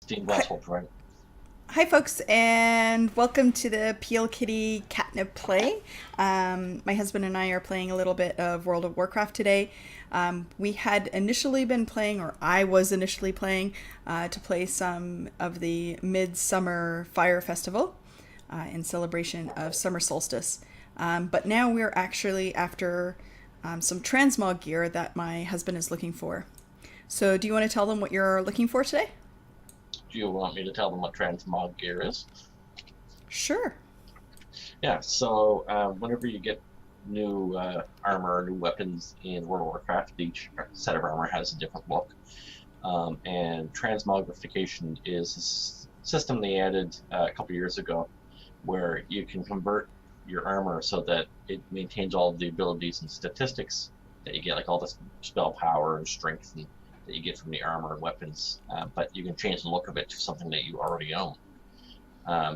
Steam glass holds right. Hi, folks, and welcome to the Plkitty Catnip play. My husband and I are playing a little bit of World of Warcraft today. We had initially been playing, or I was initially playing, to play some of the Midsummer Fire Festival in celebration of summer solstice. But now we're actually after some transmog gear that my husband is looking for. So, do you want to tell them what you're looking for today? Do you want me to tell them what transmog gear is? Sure. Yeah, so whenever you get new armor, new weapons in World of Warcraft, each set of armor has a different look. And transmogrification is a system they added a couple years ago where you can convert your armor so that it maintains all of the abilities and statistics that you get, like all the spell power and strength that you get from the armor and weapons, but you can change the look of it to something that you already own.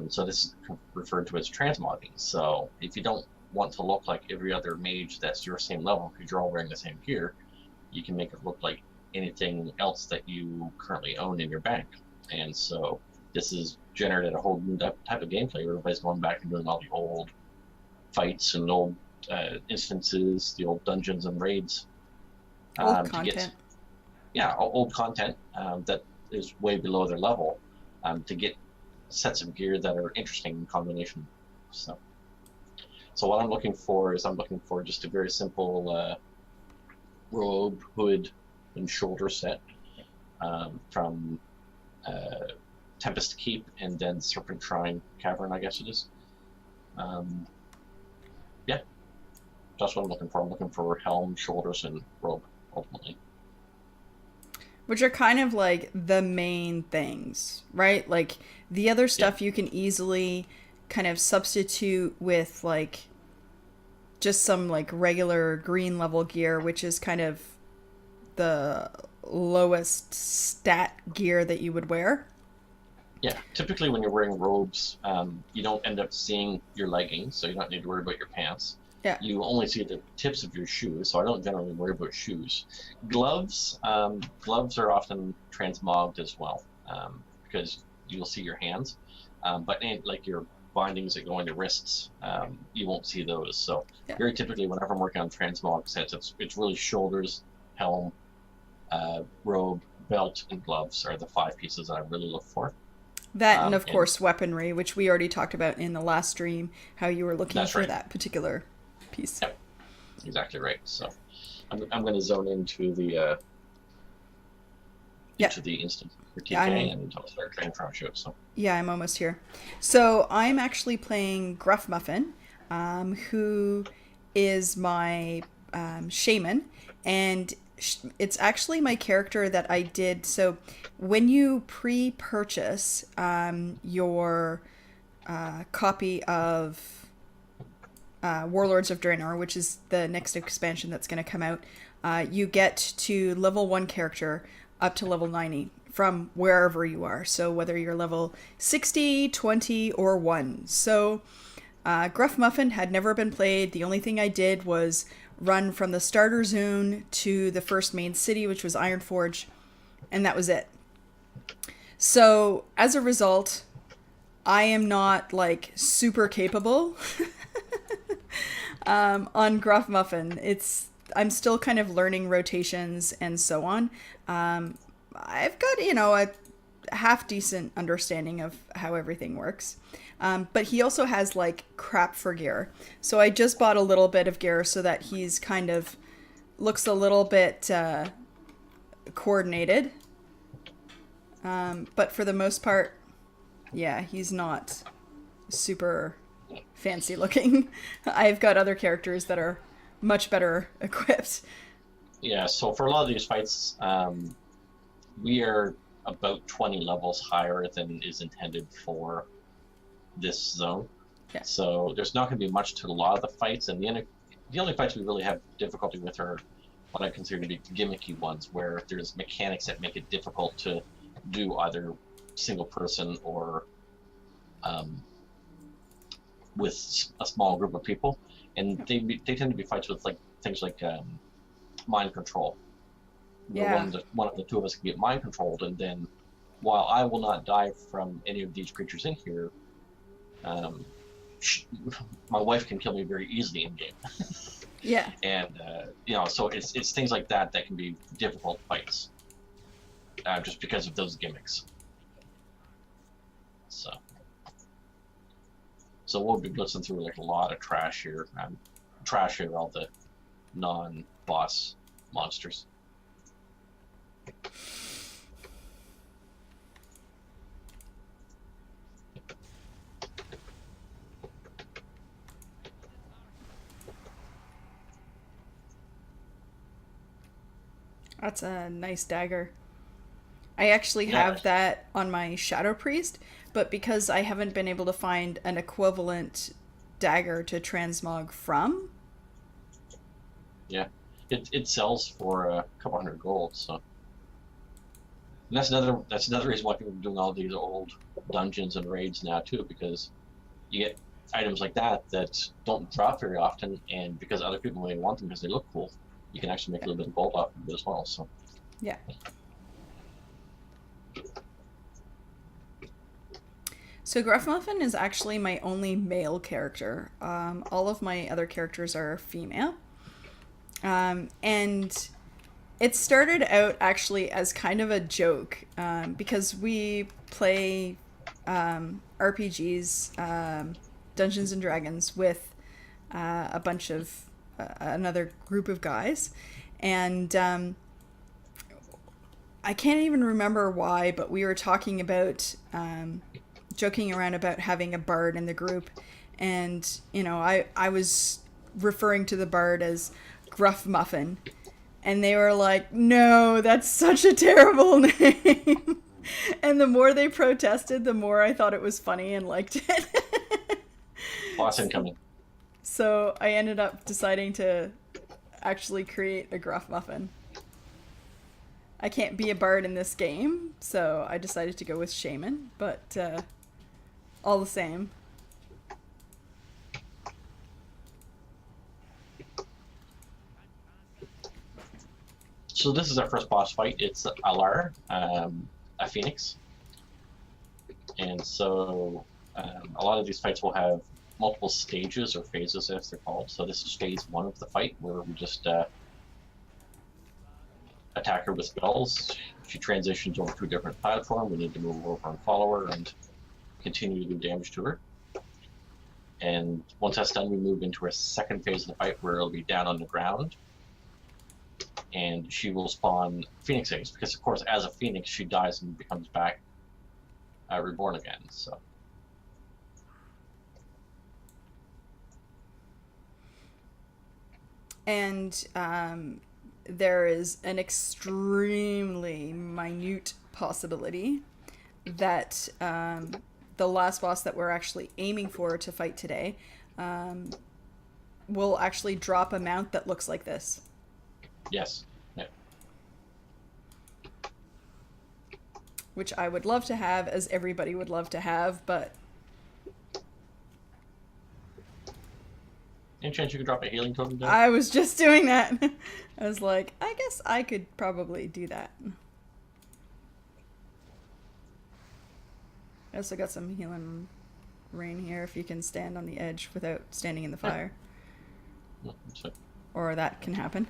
So this is referred to as transmogging. So if you don't want to look like every other mage that's your same level because you're all wearing the same gear, you can make it look like anything else that you currently own in your bank. And so this has generated a whole new type of gameplay where everybody's going back and doing all the old fights and old instances, the old dungeons and raids, Old to get content. old content that is way below their level, to get sets of gear that are interesting in combination. So, so what I'm looking for is I'm looking for just a very simple robe, hood, and shoulder set from Tempest Keep and then Serpent Shrine Cavern, I guess it is. Um, yeah, that's what I'm looking for. I'm looking for helm, shoulders, and robe ultimately. Which are kind of like the main things, right? Like the other Yeah, stuff you can easily kind of substitute with like just some like regular green level gear, which is kind of the lowest stat gear that you would wear. yeah. Typically, when you're wearing robes, you don't end up seeing your leggings, so you don't need to worry about your pants. Yeah. You only see the tips of your shoes, so I don't generally worry about shoes. Gloves are often transmogged as well, because you'll see your hands, but like your bindings that go on your wrists, you won't see those. So Yeah. very typically, whenever I'm working on transmog sets, it's really shoulders, helm, robe, belt, and gloves are the five pieces that I really look for. That and of And course weaponry, which we already talked about in the last stream, how you were looking that's for right. that particular piece. Yep, exactly right. So I'm going to zone Yeah. into the instant for Yeah, TK I'm and I'll start training from shoot. So yeah, I'm almost here. So I'm actually playing Gruff Muffin, who is my shaman, and it's actually my character that I did. So when you pre-purchase your copy of Warlords of Draenor, which is the next expansion that's going to come out, you get to level 1 character up to level 90 from wherever you are. So whether you're level 60, 20, or 1. So Gruff Muffin had never been played. The only thing I did was run from the starter zone to the first main city, which was Ironforge, and that was it. So as a result, I am not like super capable on Gruff Muffin. I'm still kind of learning rotations and so on. I've got a half decent understanding of how everything works. But he also has like crap for gear. So I just bought a little bit of gear so that he's kind of looks a little bit coordinated. But for the most part, yeah, he's not super fancy looking. I've got other characters that are much better equipped. yeah, so for a lot of these fights, we are about 20 levels higher than is intended for this zone. Yeah. So there's not going to be much to a lot of the fights, and the only fights we really have difficulty with are what I consider to be gimmicky ones, where there's mechanics that make it difficult to do either single person or um, with a small group of people, and they tend to be fights with like things like mind control, where Yeah. one of the two of us can get mind controlled, and then while I will not die from any of these creatures in here, um, my wife can kill me very easily in game. Yeah. And so it's things like that that can be difficult fights, just because of those gimmicks. So we'll be blitzing through like a lot of trash here. Trash here, all the non-boss monsters. That's a nice dagger. I actually have that on my Shadow Priest, but because I haven't been able to find an equivalent dagger to transmog from. Yeah, it sells for a couple hundred gold, so. And that's another reason why people are doing all these old dungeons and raids now too, because you get items like that don't drop very often, and because other people may want them because they look cool, you can actually make a little bit of gold off of it as well. So. Yeah. So Gruffmuffin is actually my only male character. All of my other characters are female. And it started out actually as kind of a joke, because we play RPGs, Dungeons and Dragons, with a bunch of another group of guys. And I can't even remember why, but we were talking about joking around about having a bard in the group, and I was referring to the bard as Gruffmuffin, and they were like, no, that's such a terrible name. And the more they protested, the more I thought it was funny and liked it. Boss incoming. So I ended up deciding to actually create a Gruffmuffin. I can't be a bard in this game, so I decided to go with shaman, but all the same. So this is our first boss fight. It's LRI, a Phoenix. And so a lot of these fights will have multiple stages or phases, as they're called. So this is phase 1 of the fight, where we just attack her with spells. If she transitions over to a different platform, we need to move over and follow her and continue to do damage to her. And once that's done, we move into a second phase of the fight where it'll be down on the ground, and she will spawn Phoenix eggs, because of course as a Phoenix she dies and becomes back reborn again. So and there is an extremely minute possibility that the last boss that we're actually aiming for to fight today will actually drop a mount that looks like this. Yes. Yeah. Which I would love to have, as everybody would love to have, but... Any chance you could drop a healing totem down? I was just doing that. I was like, I guess I could probably do that. I also got some healing rain here if you can stand on the edge without standing in the fire. Yeah. No, or that can happen.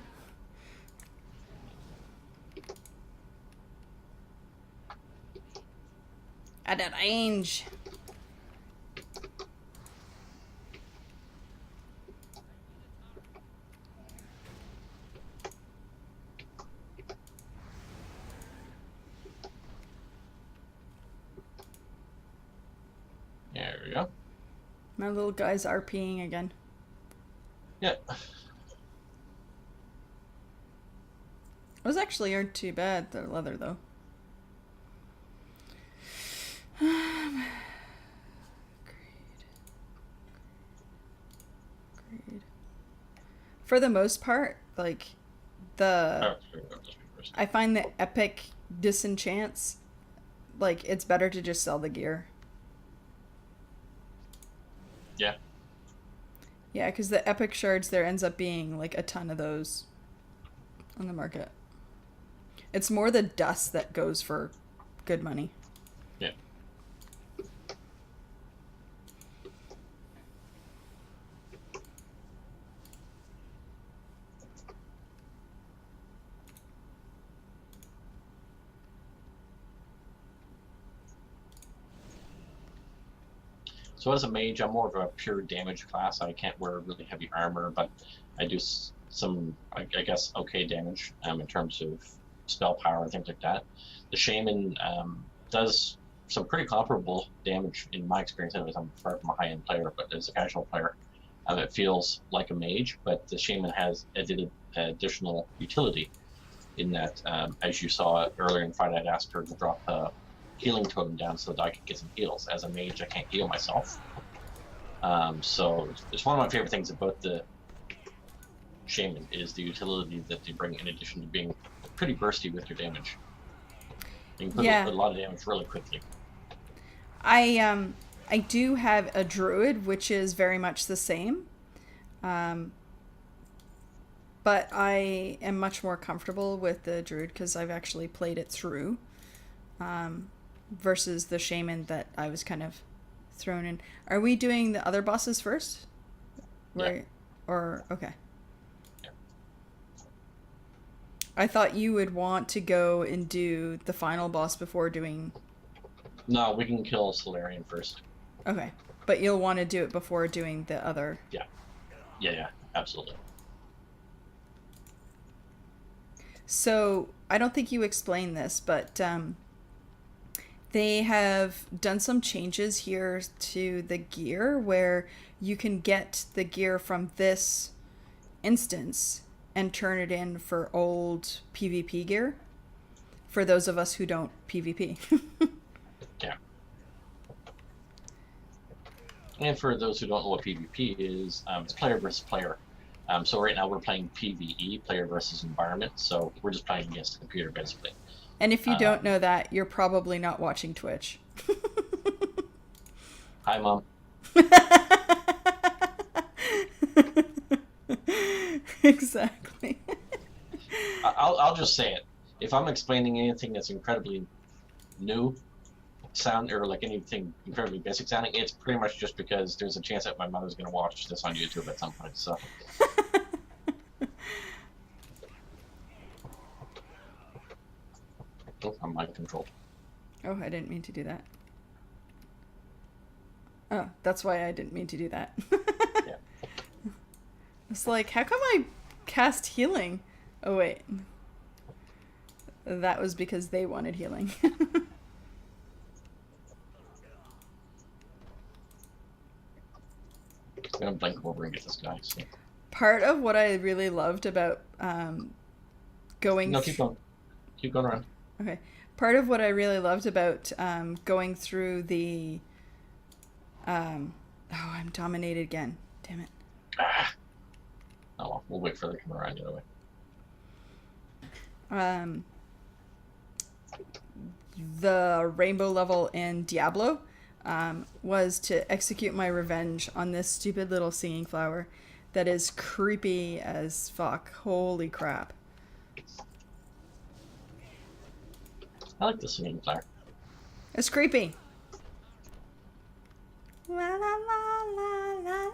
At that range. There we go. My little guys are RPing again. Yeah. Those actually aren't too bad. They're leather, though. Greed. For the most part, like, I find the epic disenchants, like, it's better to just sell the gear. Yeah. Yeah, because the epic shards, there ends up being, like, a ton of those on the market. It's more the dust that goes for good money. Yeah. So as a mage, I'm more of a pure damage class. I can't wear really heavy armor, but I do some, I guess, okay damage in terms of spell power and things like that. The shaman does some pretty comparable damage in my experience. Anyways, I'm far from a high-end player, but as a casual player, it feels like a mage. But the shaman has additional utility in that, as you saw earlier in the fight, I'd asked her to drop a healing totem down so that I could get some heals. As a mage, I can't heal myself. So it's one of my favorite things about the shaman is the utility that they bring in addition to being pretty bursty with your damage. You can put a lot of damage really quickly. I do have a druid, which is very much the same. But I am much more comfortable with the druid because I've actually played it through. Versus the shaman that I was kind of thrown in. Are we doing the other bosses first? Yeah. Or okay. Yeah. I thought you would want to go and do the final boss before doing... No, we can kill Silurian first. Okay. But you'll want to do it before doing the other... Yeah, absolutely. So, I don't think you explained this, but they have done some changes here to the gear where you can get the gear from this instance and turn it in for old PvP gear for those of us who don't PvP. Yeah. And for those who don't know what PvP is, it's player versus player. So right now we're playing PvE, player versus environment, so we're just playing against the computer basically. And if you don't know that, you're probably not watching Twitch. Hi, Mom. Exactly. I'll just say it. If I'm explaining anything that's incredibly new sound or like anything incredibly basic sounding, it's pretty much just because there's a chance that my mother's going to watch this on YouTube at some point. So. Oh, I'm mind controlled. Oh, I didn't mean to do that. Oh, that's why I didn't mean to do that. Yeah. It's like, how come I cast healing? Oh, wait. That was because they wanted healing. I'm going to blink over and get this guy. So. Part of what I really loved about going... No, keep going. Keep going around. Okay. Part of what I really loved about going through the... oh, I'm dominated again. Damn it. Ah. Oh, well, we'll wait for them to come around the other way. The rainbow level in Diablo was to execute my revenge on this stupid little singing flower that is creepy as fuck. Holy crap. I like the singing flower. It's creepy. La la la la la la.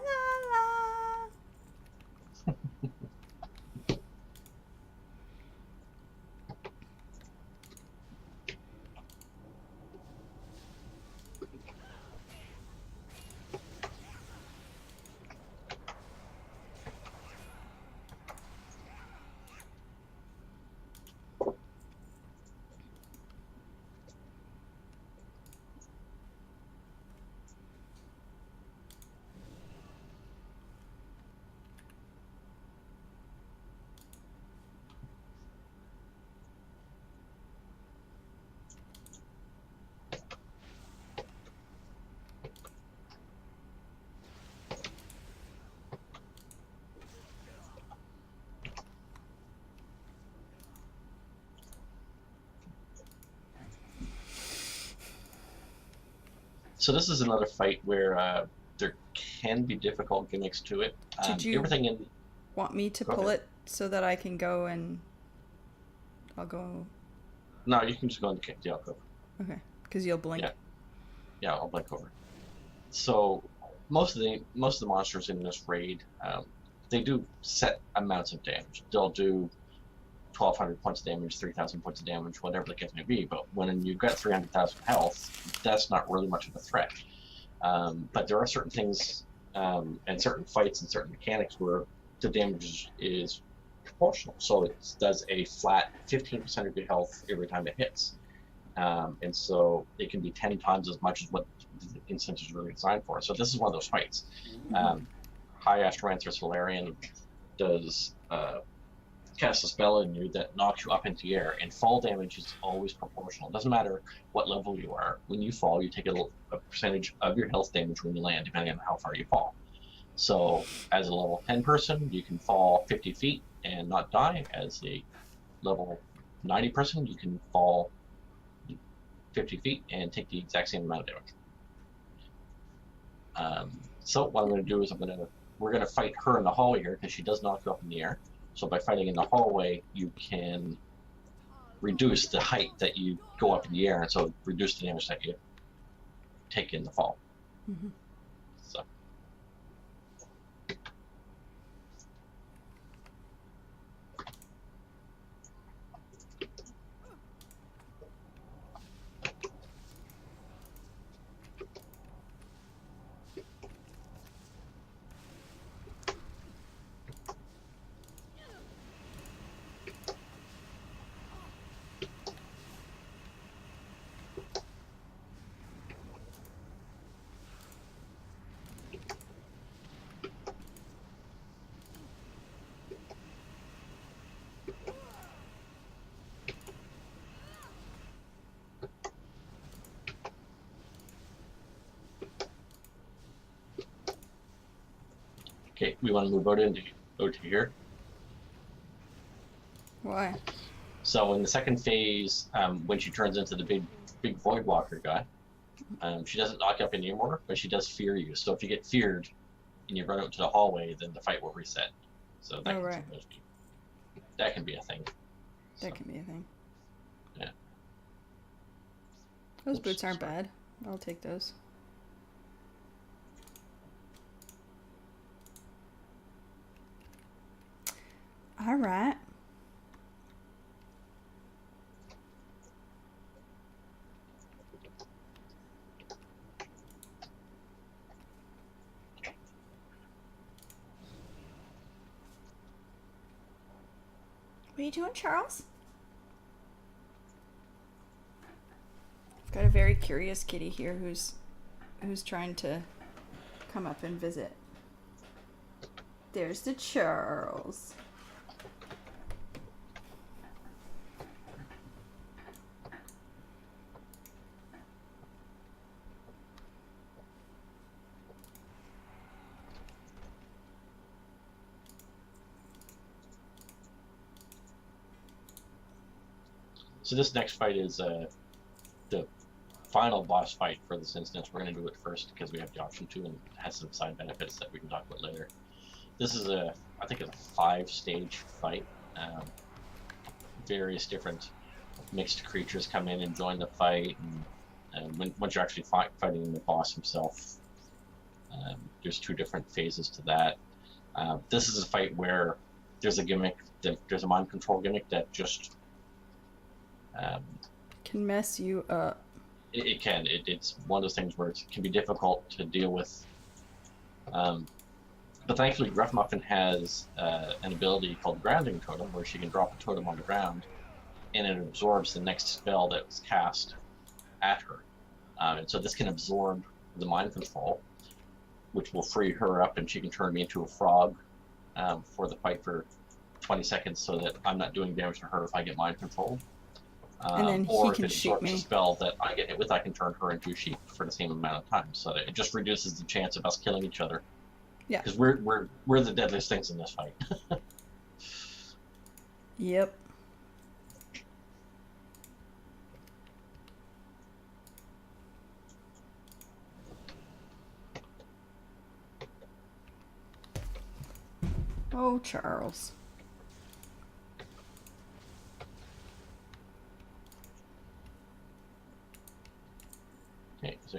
So this is another fight where there can be difficult gimmicks to it. Did you everything in... want me to pull it so that I can go and... I'll go... No, you can just go in the alcove. Okay. because you'll blink. Yeah, yeah, I'll blink over. So most of the monsters in this raid, they do set amounts of damage. They'll do 1,200 points of damage, 3,000 points of damage, whatever the case may be. But when you've got 300,000 health, that's not really much of a threat. But there are certain things and certain fights and certain mechanics where the damage is proportional. So it does a flat 15% of your health every time it hits. And so it can be 10 times as much as what the instance is really designed for. So this is one of those fights. High Astromancer Silurian does cast a spell on you that knocks you up into the air, and fall damage is always proportional. It doesn't matter what level you are. When you fall, you take a percentage of your health damage when you land, depending on how far you fall. So as a level 10 person, you can fall 50 feet and not die. As a level 90 person, you can fall 50 feet and take the exact same amount of damage. So what I'm going to do is we're going to fight her in the hallway here, because she does knock you up in the air. So by fighting in the hallway, you can reduce the height that you go up in the air, and so reduce the damage that you take in the fall. So. Okay, we want to move out to here. Why? So in the second phase, when she turns into the big Void Walker guy, she doesn't knock you up anymore, but she does fear you. So if you get feared and you run out to the hallway, then the fight will reset. So that, that can be a thing. That can be a thing. Yeah. Those boots aren't bad. I'll take those. All right. What are you doing, Charles? I've got a very curious kitty here who's trying to come up and visit. There's the Charles. So this next fight is the final boss fight for this instance. We're going to do it first because we have the option to, and it has some side benefits that we can talk about later. This is I think it's a 5-stage fight. Various different mixed creatures come in and join the fight, and once you're actually fighting the boss himself, there's 2 different phases to that. This is a fight where there's a gimmick, there's a mind control gimmick that just can mess you up. It can. It's one of those things where it can be difficult to deal with. But thankfully, Gruff Muffin has an ability called Grounding Totem, where she can drop a totem on the ground, and it absorbs the next spell that was cast at her. And so this can absorb the mind control, which will free her up, and she can turn me into a frog for the fight for 20 seconds, so that I'm not doing damage to her if I get mind controlled. And then or he can if it shoot absorbs me. a spell that I get hit with, I can turn her into a sheep for the same amount of time. So that it just reduces the chance of us killing each other. Yeah. Because we're the deadliest things in this fight. Yep. Oh, Charles.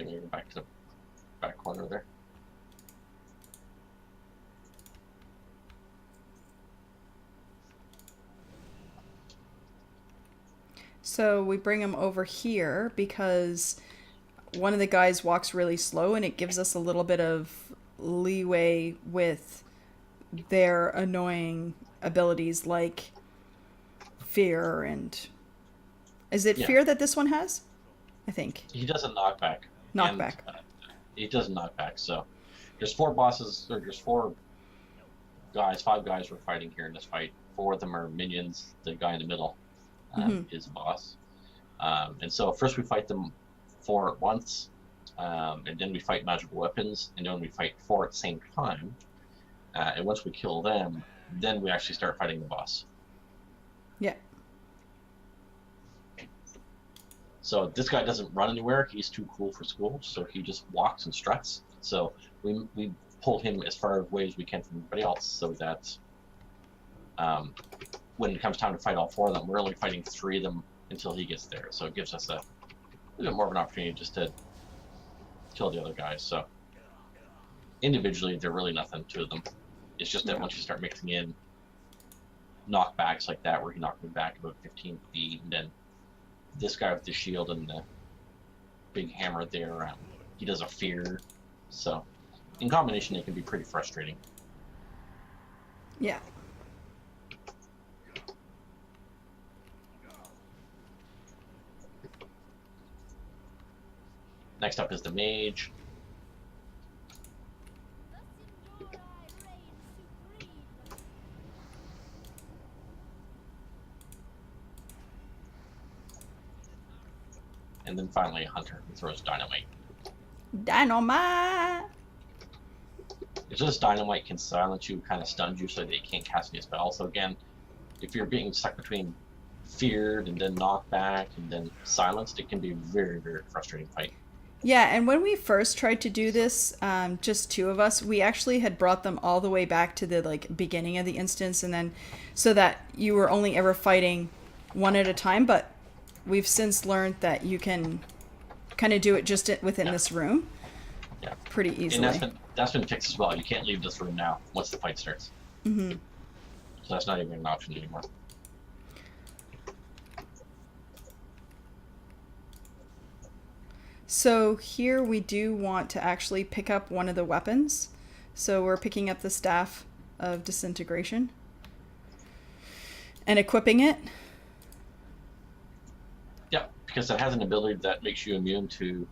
So you go back to the back corner there. So we bring him over here because one of the guys walks really slow, and it gives us a little bit of leeway with their annoying abilities like fear and... Is it fear that this one has? I think. He does a knockback. Knockback. He does a knockback, so there's 4 bosses, or there's 5 guys we're fighting here in this fight. 4 of them are minions. The guy in the middle is boss. And so first we fight them 4 at once, and then we fight magical weapons, and then we fight 4 at the same time. And once we kill them, then we actually start fighting the boss. Yeah. So this guy doesn't run anywhere. He's too cool for school, so he just walks and struts. So we pull him as far away as we can from everybody else, so that when it comes time to fight all 4 of them, we're only fighting 3 of them until he gets there. So it gives us a little bit more of an opportunity just to kill the other guys. So individually, they're really nothing to them. It's just that once you start mixing in knockbacks like that, where he knocked me back about 15 feet, and then this guy with the shield and the big hammer there, he does a fear. So in combination, it can be pretty frustrating. Yeah. Next up is the mage. And then finally a hunter who throws dynamite. Dynamite! It's just dynamite can silence you, kind of stuns you so that you can't cast any spells. So again, if you're being stuck between feared and then knocked back and then silenced, it can be a very, very frustrating fight. Yeah, and when we first tried to do this, just 2 of us, we actually had brought them all the way back to the beginning of the instance, and then so that you were only ever fighting 1 at a time. But we've since learned that you can kind of do it just within this room. Yeah, pretty easily. And that's been fixed as well. You can't leave this room now once the fight starts. Mm-hmm. So that's not even an option anymore. So here we do want to actually pick up one of the weapons. So we're picking up the Staff of Disintegration and equipping it. Yeah, because it has an ability that makes you immune to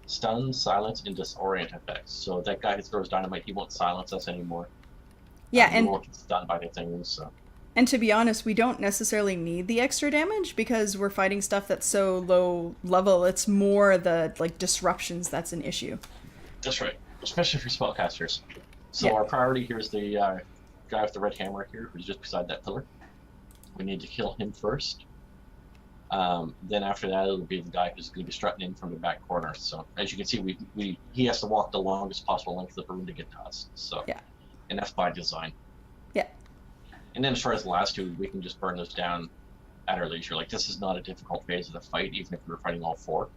stun, silence, and disorient effects. So that guy who throws dynamite, he won't silence us anymore. Yeah, and we won't get stunned by the things. So. And to be honest, we don't necessarily need the extra damage because we're fighting stuff that's so low level. It's more the disruptions that's an issue. That's right, especially for spellcasters. So our priority here is the guy with the red hammer here, who's just beside that pillar. We need to kill him first. Then after that, it'll be the guy who's going to be strutting in from the back corner. So as you can see, he has to walk the longest possible length of the room to get to us. So and that's by design. Yeah. And then as far as the last 2, we can just burn those down at our leisure. Like, this is not a difficult phase of the fight, even if we were fighting all 4.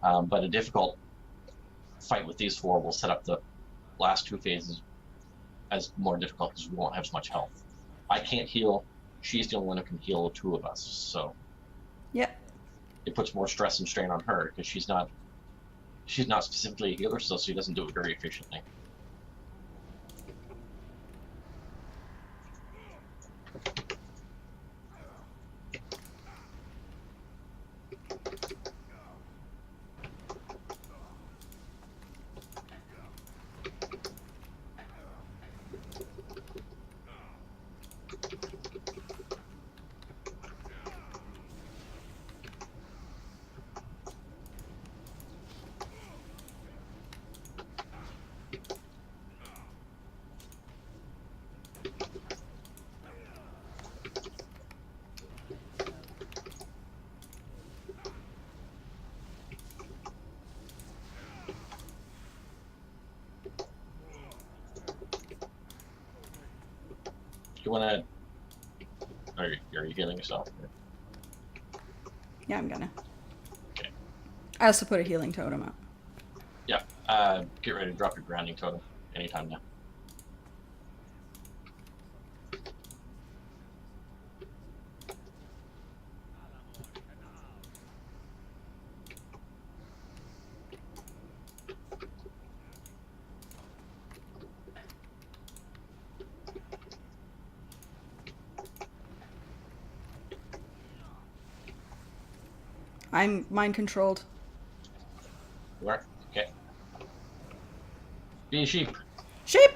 But a difficult fight with these 4 will set up the last 2 phases as more difficult because we won't have as much health. I can't heal. She's the only one who can heal the 2 of us. So it puts more stress and strain on her because she's not specifically a healer, so she doesn't do it very efficiently. You want to... Are you healing yourself? Yeah, I'm gonna. Okay. I also put a healing totem up. Get ready to drop your grounding totem anytime now. I'm mind controlled. You are? Okay. Be a sheep. Sheep!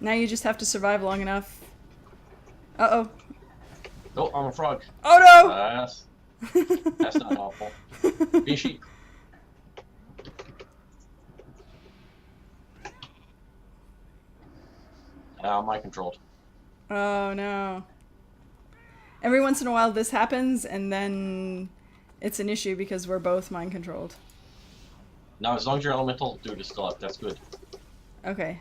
Now you just have to survive long enough. Uh-oh. Oh, I'm a frog. Oh That's not helpful. no! Be a sheep. Mind controlled. Oh no. Every once in a while this happens, and then it's an issue because we're both mind controlled. Now, as long as your elemental dude is still up, that's good. Okay.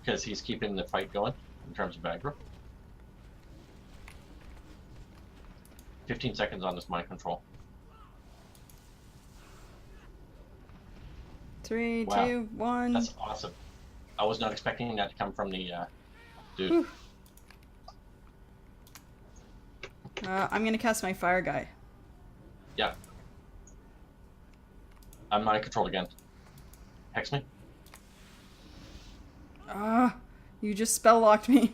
Because he's keeping the fight going in terms of aggro. 15 seconds on this mind control. 3, Wow. 2, 1. That's awesome. I was not expecting that to come from the dude. Whew. I'm gonna cast my fire guy. Yeah. I'm mind controlled again. Hex me. Ah, you just spell locked me.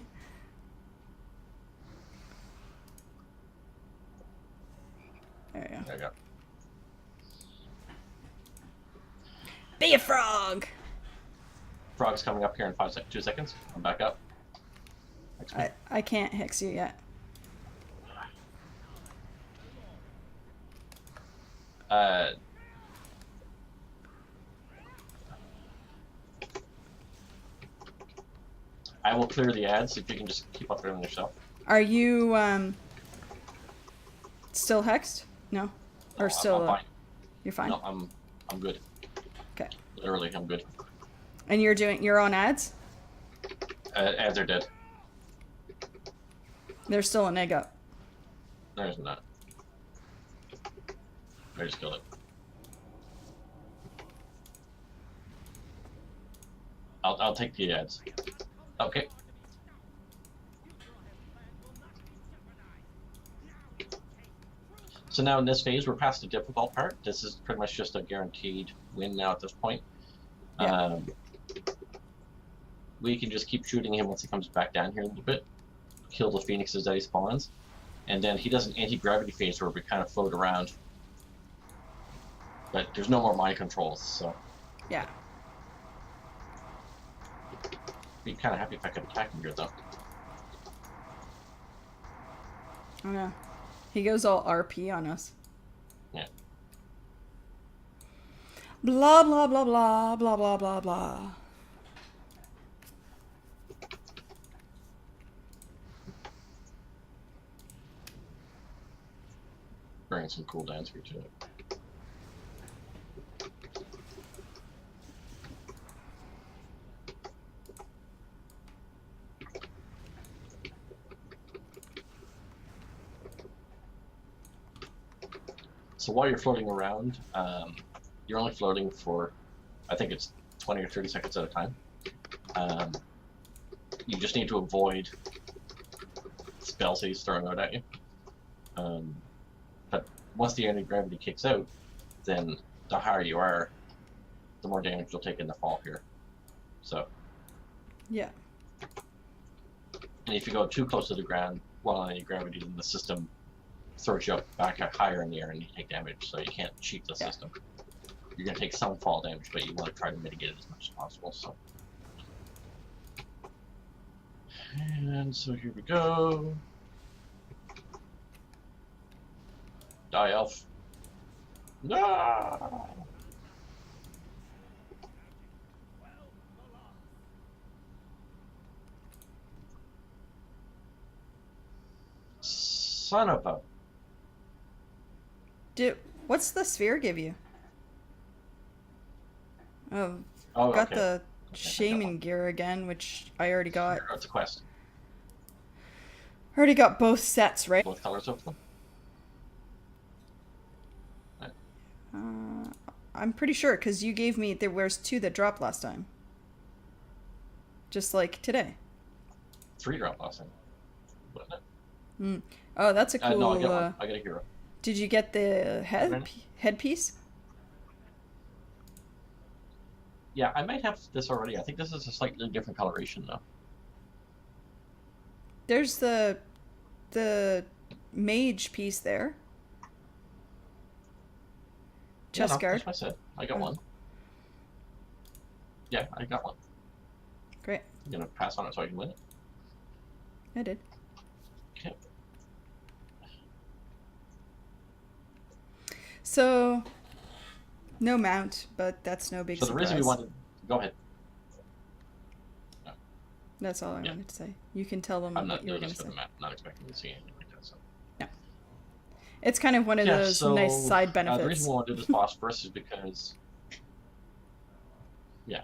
There you go. There you go. Be a frog! Frog's coming up here in 2 seconds. I'm back up. Hex me. I can't hex you yet. I will clear the ads if you can just keep up doing yourself. Are you still hexed? No, or No, still? I'm fine. You're fine. No, I'm good. Okay. Literally, I'm good. And you're on ads? Ads are dead. There's still an egg up. There's not. I just killed it. I'll take the ads. Okay. So now in this phase, we're past the difficult part. This is pretty much just a guaranteed win now at this point. Yeah. We can just keep shooting him once he comes back down here a little bit. Kill the phoenixes that he spawns. And then he does an anti-gravity phase where we kind of float around. But there's no more mind controls, so... Yeah. Be kind of happy if I could attack him here, though. Oh no. He goes all RP on us. Yeah. Blah blah blah blah blah blah blah blah. Bring some cooldowns here too. So while you're floating around, you're only floating for, I think it's 20 or 30 seconds at a time. You just need to avoid spells he's throwing out at you. But once the anti-gravity kicks out, then the higher you are, the more damage you'll take in the fall here. So, Yeah. and if you go too close to the ground while anti-gravity, then the system throws you up back higher in the air and you take damage, so you can't cheat the system. You're going to take some fall damage, but you want to try to mitigate it as much as possible. So, and so here we go. Die, elf. No! Son of a... What's the sphere give you? Oh, Oh, got okay. the Okay, shaman gear again, which I already got. Here, it's a quest. Already got both sets, right? Both colors of them. I'm pretty sure because you gave me, there was 2 that dropped last time. Just like today. 3 dropped last time, wasn't it? Mm. Oh, that's a cool. No, I get one. I get a hero. Did you get the headpiece? Yeah, I might have this already. I think this is a slightly different coloration though. There's the mage piece there. Chest guard. That's what I said. I got one. Yeah, I got one. Great. I'm gonna pass on it so I can win it. I did. Okay. So, no mount, but that's no big surprise. So the reason we wanted... Go ahead. No. That's all I wanted to say. You can tell them what you were going to say. I'm not expecting to see anything like that. So. No. It's kind of one of those nice side benefits. The reason we want to do this boss first is because... Yeah.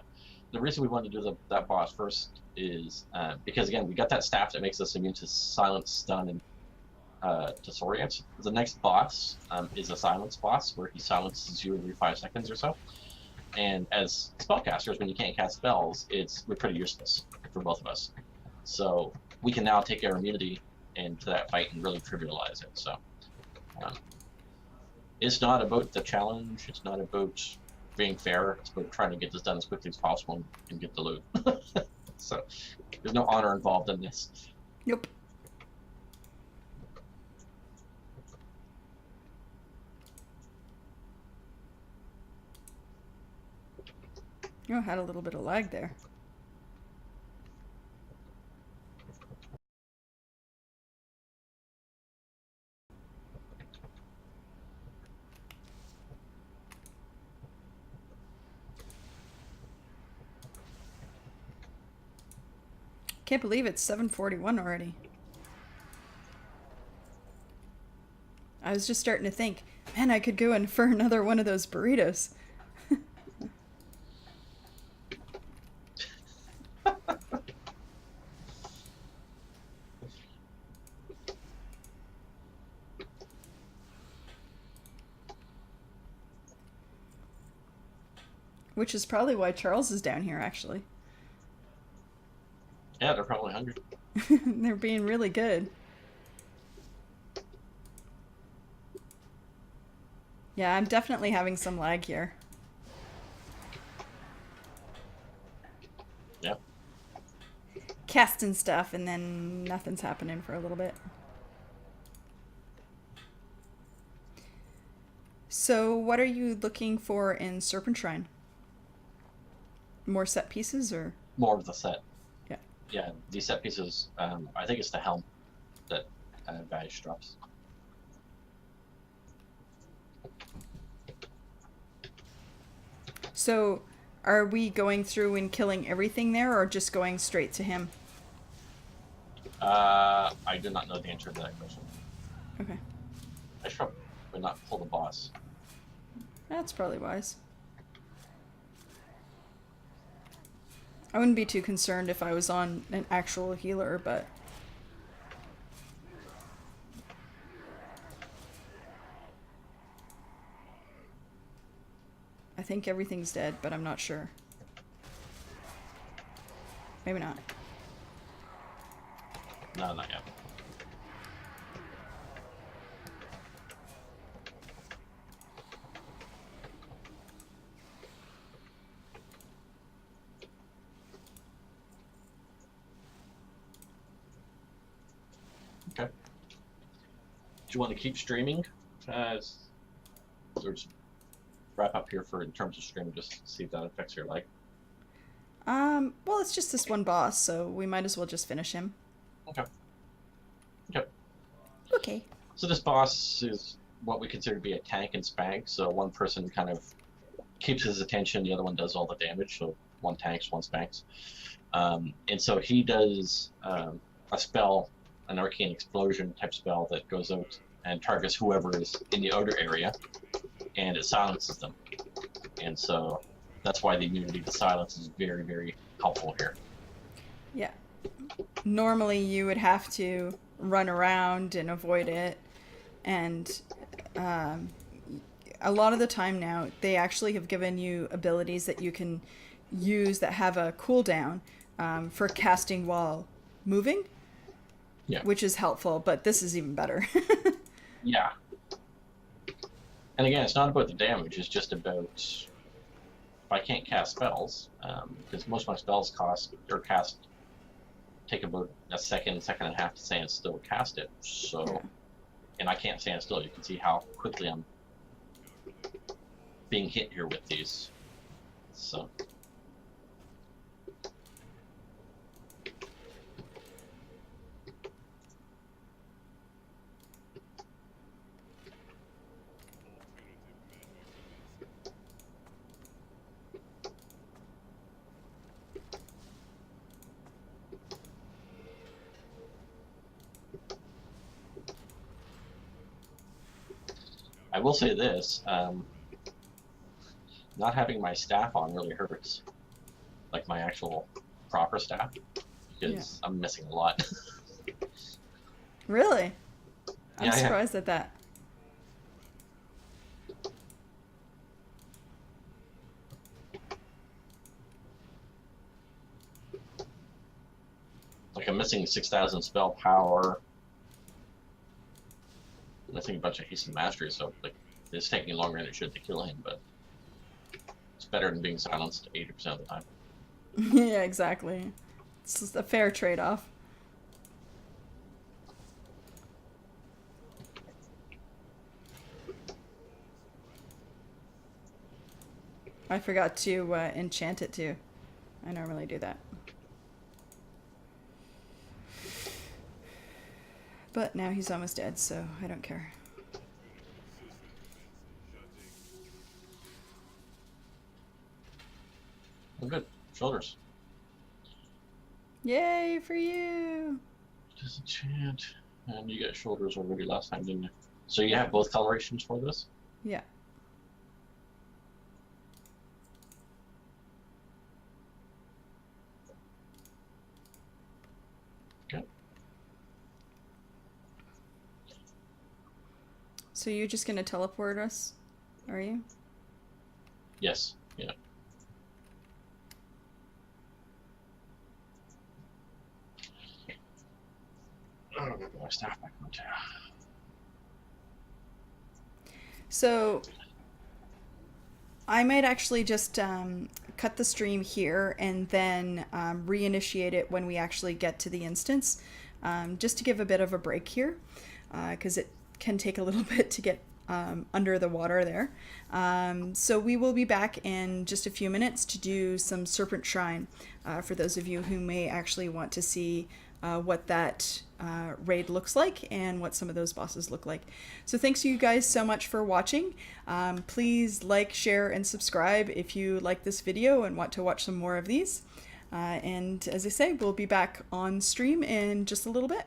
The reason we want to do that boss first is because, again, we got that staff that makes us immune to silence, stun, and to disorients. The next boss is a silence boss where he silences you every 5 seconds or so. And as spellcasters, when you can't cast spells, we're pretty useless for both of us. So we can now take our immunity into that fight and really trivialize it. So it's not about the challenge. It's not about being fair. It's about trying to get this done as quickly as possible and get the loot. So there's no honor involved in this. Nope. Oh, had a little bit of lag there. Can't believe it's 7:41 already. I was just starting to think, man, I could go in for another one of those burritos. Which is probably why Charles is down here, actually. Yeah, they're probably hungry. They're being really good. Yeah, I'm definitely having some lag here. Yeah. Casting stuff and then nothing's happening for a little bit. So what are you looking for in Serpent Shrine? More set pieces or? More of the set. Yeah. Yeah, these set pieces, I think it's the helm that Vanish drops. So are we going through and killing everything there or just going straight to him? I do not know the answer to that question. Okay. I should probably not pull the boss. That's probably wise. I wouldn't be too concerned if I was on an actual healer, but... I think everything's dead, but I'm not sure. Maybe not. No, not yet. Okay. Do you want to keep streaming? Or just wrap up here in terms of streaming, just see if that affects your leg. Well, it's just this one boss, so we might as well just finish him. Okay. Okay. Okay. So this boss is what we consider to be a tank and spank. So one person kind of keeps his attention, the other one does all the damage. So one tanks, one spanks. And so he does a spell, an arcane explosion type spell that goes out and targets whoever is in the outer area, and it silences them. And so that's why the immunity to silence is very, very helpful here. Yeah. Normally you would have to run around and avoid it, and a lot of the time now, they actually have given you abilities that you can use that have a cooldown for casting while moving, Yeah. which is helpful, but this is even better. Yeah. And again, it's not about the damage, it's just about if I can't cast spells, because most of my spells take about a second and a half to stand still to cast it. So, Yeah. and I can't stand still. You can see how quickly I'm being hit here with these. So. I will say this, not having my staff on really hurts, like my actual proper staff, because I'm missing a lot. Really? I'm Yeah, surprised at that. Like I'm missing 6,000 spell power, missing a bunch of haste and mastery, so like it's taking longer than it should to kill him, but it's better than being silenced 80% of the time. Yeah, exactly. It's just a fair trade-off. I forgot to enchant it too. I normally do that. But now he's almost dead, so I don't care. Oh, good. Shoulders. Yay for you! Disenchant. And you got shoulders already last time, didn't you? So you have both colorations for this? Yeah. Okay. So you're just gonna teleport us, are you? Yes. Yeah. Oh, get my staff back on too. So I might actually just cut the stream here and then reinitiate it when we actually get to the instance, just to give a bit of a break here, because it can take a little bit to get under the water there. So we will be back in just a few minutes to do some Serpent Shrine for those of you who may actually want to see what that raid looks like and what some of those bosses look like. So thanks you guys so much for watching. Please like, share, and subscribe if you like this video and want to watch some more of these. And as I say, we'll be back on stream in just a little bit.